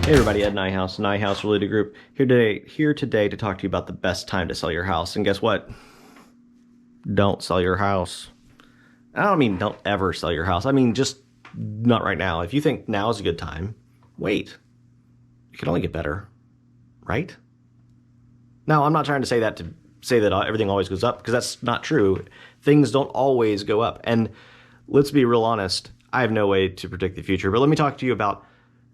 Hey everybody, Ed Nyhouse Related Group here today to talk to you about the best time to sell your house. And guess what? Don't sell your house. I don't mean don't ever sell your house. I mean just not right now. If you think now is a good time, wait. It can only get better, right? Now, I'm not trying to say that everything always goes up, because that's not true. Things don't always go up. And let's be real honest, I have no way to predict the future, but let me talk to you about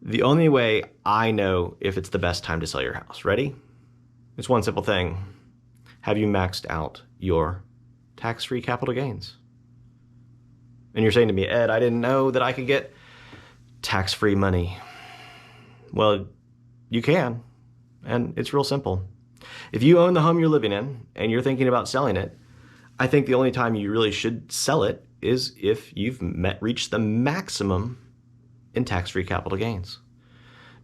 the only way I know if it's the best time to sell your house. Ready? It's one simple thing. Have you maxed out your tax-free capital gains? And you're saying to me, Ed, I didn't know that I could get tax-free money. Well, you can, and it's real simple. If you own the home you're living in and you're thinking about selling it, I think the only time you really should sell it is if you've reached the maximum in tax-free capital gains.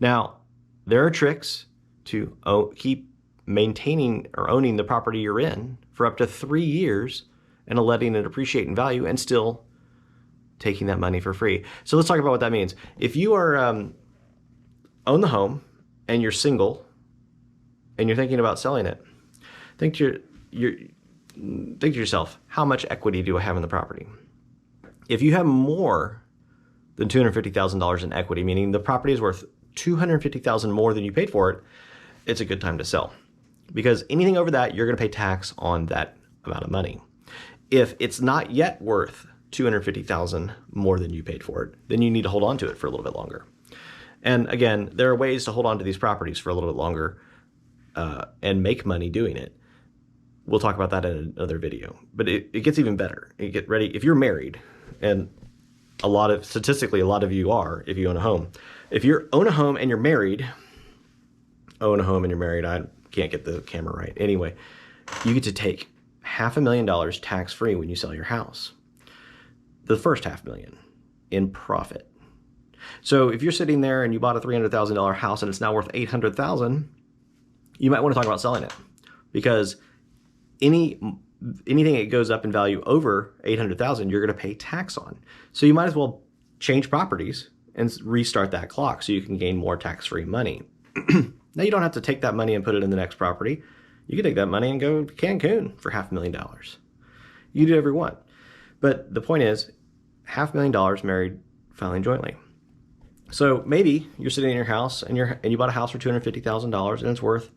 Now, there are tricks to keep maintaining or owning the property you're in for up to 3 years and letting it appreciate in value and still taking that money for free. So let's talk about what that means. If you are own the home and you're single and you're thinking about selling it, think to yourself, how much equity do I have in the property? If you have more than $250,000 in equity, meaning the property is worth $250,000 more than you paid for it, it's a good time to sell. Because anything over that, you're going to pay tax on that amount of money. If it's not yet worth $250,000 more than you paid for it, then you need to hold on to it for a little bit longer. And again, there are ways to hold on to these properties for a little bit longer and make money doing it. We'll talk about that in another video. But it gets even better. Get ready. If you're married, and statistically, a lot of you are, if you own a home. If you own a home and you're married, I can't get the camera right. Anyway, you get to take $500,000 tax-free when you sell your house. The first $500,000 in profit. So if you're sitting there and you bought a $300,000 house and it's now worth $800,000, you might want to talk about selling it, because anything that goes up in value over $800,000, you're going to pay tax on. So you might as well change properties and restart that clock so you can gain more tax-free money. Now, you don't have to take that money and put it in the next property. You can take that money and go to Cancun for $500,000. You do whatever you want. But the point is, $500,000 married, filing jointly. So maybe you're sitting in your house and you bought a house for $250,000 and it's worth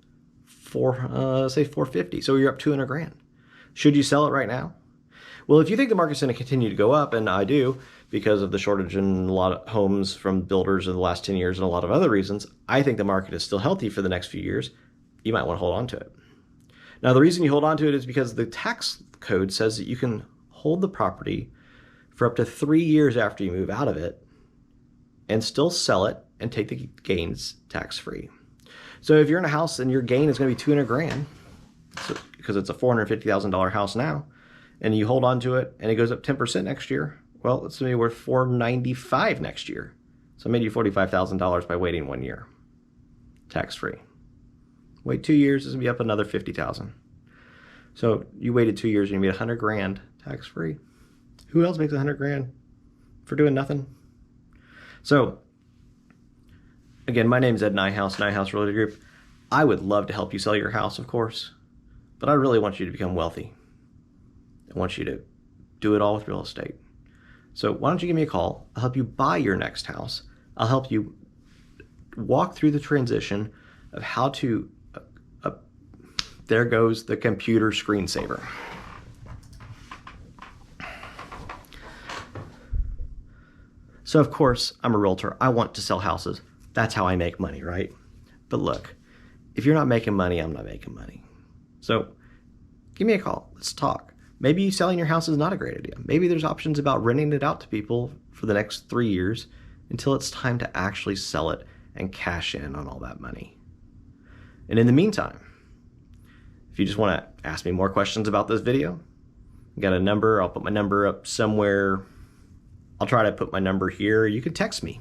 say $450,000. So you're up $200,000. Should you sell it right now? Well, if you think the market's going to continue to go up, and I do, because of the shortage in a lot of homes from builders in the last 10 years and a lot of other reasons, I think the market is still healthy for the next few years. You might want to hold on to it. Now, the reason you hold on to it is because the tax code says that you can hold the property for up to 3 years after you move out of it and still sell it and take the gains tax-free. So if you're in a house and your gain is going to be $200,000, because it's a $450,000 house now, and you hold on to it and it goes up 10% next year, well, it's going to be worth $495,000 next year. So I made you $45,000 by waiting 1 year, tax-free. Wait 2 years, it's going to be up another $50,000. So you waited 2 years and you made $100,000 tax-free. Who else makes $100,000 for doing nothing? So again, my name is Ed Nyhouse Related Group. I would love to help you sell your house, of course, but I really want you to become wealthy. I want you to do it all with real estate. So why don't you give me a call? I'll help you buy your next house. I'll help you walk through the transition of how to, there goes the computer screensaver. So of course, I'm a realtor. I want to sell houses. That's how I make money, right? But look, if you're not making money, I'm not making money. So give me a call. Let's talk. Maybe selling your house is not a great idea. Maybe there's options about renting it out to people for the next 3 years until it's time to actually sell it and cash in on all that money. And in the meantime, if you just want to ask me more questions about this video, I got a number. I'll put my number up somewhere. I'll try to put my number here. You can text me.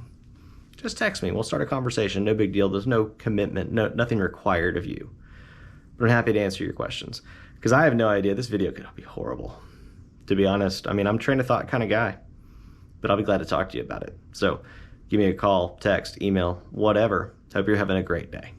Just text me. We'll start a conversation. No big deal. There's no commitment, nothing required of you. But I'm happy to answer your questions, because I have no idea. This video could be horrible, to be honest. I mean, I'm a train of thought kind of guy, but I'll be glad to talk to you about it. So give me a call, text, email, whatever. Hope you're having a great day.